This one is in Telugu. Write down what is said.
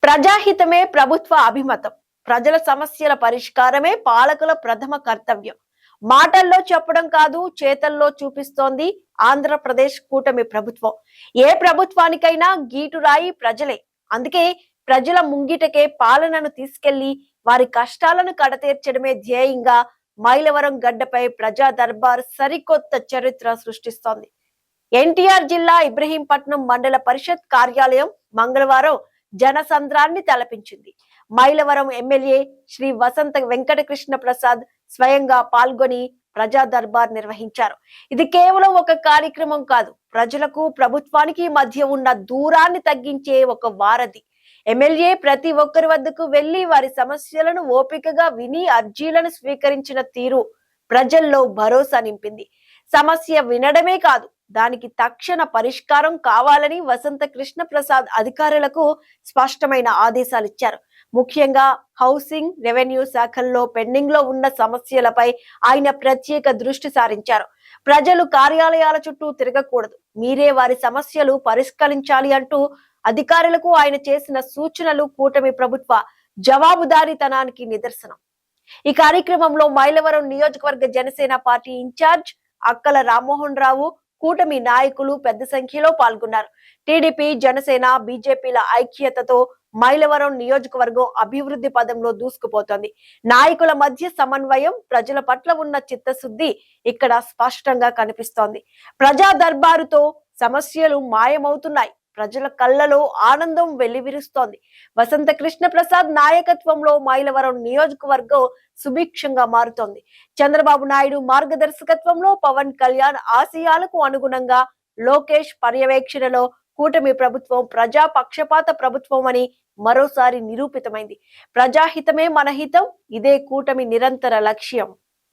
ప్రజాహితమే ప్రభుత్వ అభిమతం. ప్రజల సమస్యల పరిష్కారమే పాలకుల ప్రథమ కర్తవ్యం. మాటల్లో చెప్పడం కాదు, చేతల్లో చూపిస్తోంది ఆంధ్రప్రదేశ్ కూటమి ప్రభుత్వం. ఏ ప్రభుత్వానికైనా గీటురాయి ప్రజలే. అందుకే ప్రజల ముంగిటకే పాలనను తీసుకెళ్లి వారి కష్టాలను కడతీర్చడమే ధ్యేయంగా మైలవరం గడ్డపై ప్రజా దర్బార్ సరికొత్త చరిత్ర సృష్టిస్తోంది. ఎన్టీఆర్ జిల్లా ఇబ్రహీంపట్నం మండల పరిషత్ కార్యాలయం మంగళవారం జనసంద్రాన్ని తలపించింది. మైలవరం ఎమ్మెల్యే శ్రీ వసంత వెంకటకృష్ణ ప్రసాద్ స్వయంగా పాల్గొని ప్రజా దర్బార్ నిర్వహించారు. ఇది కేవలం ఒక కార్యక్రమం కాదు, ప్రజలకు ప్రభుత్వానికి మధ్య ఉన్న దూరాన్ని తగ్గించే ఒక వారధి. ఎమ్మెల్యే ప్రతి ఒక్కరి వద్దకు వెళ్లి వారి సమస్యలను ఓపికగా విని అర్జీలను స్వీకరించిన తీరు ప్రజల్లో భరోసా నింపింది. సమస్య వినడమే కాదు, దానికి తక్షణ పరిష్కారం కావాలని వసంత కృష్ణ ప్రసాద్ అధికారులకు స్పష్టమైన ఆదేశాలు ఇచ్చారు. ముఖ్యంగా హౌసింగ్, రెవెన్యూ శాఖల్లో పెండింగ్ లో ఉన్న సమస్యలపై ఆయన ప్రత్యేక దృష్టి సారించారు. ప్రజలు కార్యాలయాల చుట్టూ తిరగకూడదు, మీరే వారి సమస్యలు పరిష్కరించాలి అంటూ అధికారులకు ఆయన చేసిన సూచనలు కూటమి ప్రభుత్వ జవాబుదారీతనానికి నిదర్శనం. ఈ కార్యక్రమంలో మైలవరం నియోజకవర్గ జనసేన పార్టీ ఇన్ఛార్జ్ అక్కల రామ్మోహన్ రావు, కూటమి నాయకులు పెద్ద సంఖ్యలో పాల్గొన్నారు. టీడీపీ, జనసేన, బీజేపీల ఐక్యతతో మైలవరం నియోజకవర్గం అభివృద్ధి పదంలో దూసుకుపోతోంది. నాయకుల మధ్య సమన్వయం, ప్రజల పట్ల ఉన్న చిత్తశుద్ధి ఇక్కడ స్పష్టంగా కనిపిస్తోంది. ప్రజా దర్బారుతో సమస్యలు మాయమవుతున్నాయి, ప్రజల కళ్ళలో ఆనందం వెల్లివిరుస్తోంది. వసంత కృష్ణ ప్రసాద్ నాయకత్వంలో మైలవరం నియోజకవర్గం సుభిక్షంగా మారుతోంది. చంద్రబాబు నాయుడు మార్గదర్శకత్వంలో పవన్ కళ్యాణ్ ఆశయాలకు అనుగుణంగా లోకేష్ పర్యవేక్షణలో కూటమి ప్రభుత్వం ప్రజా పక్షపాత ప్రభుత్వం అని మరోసారి నిరూపితమైంది. ప్రజాహితమే మన హితం, ఇదే కూటమి నిరంతర లక్ష్యం.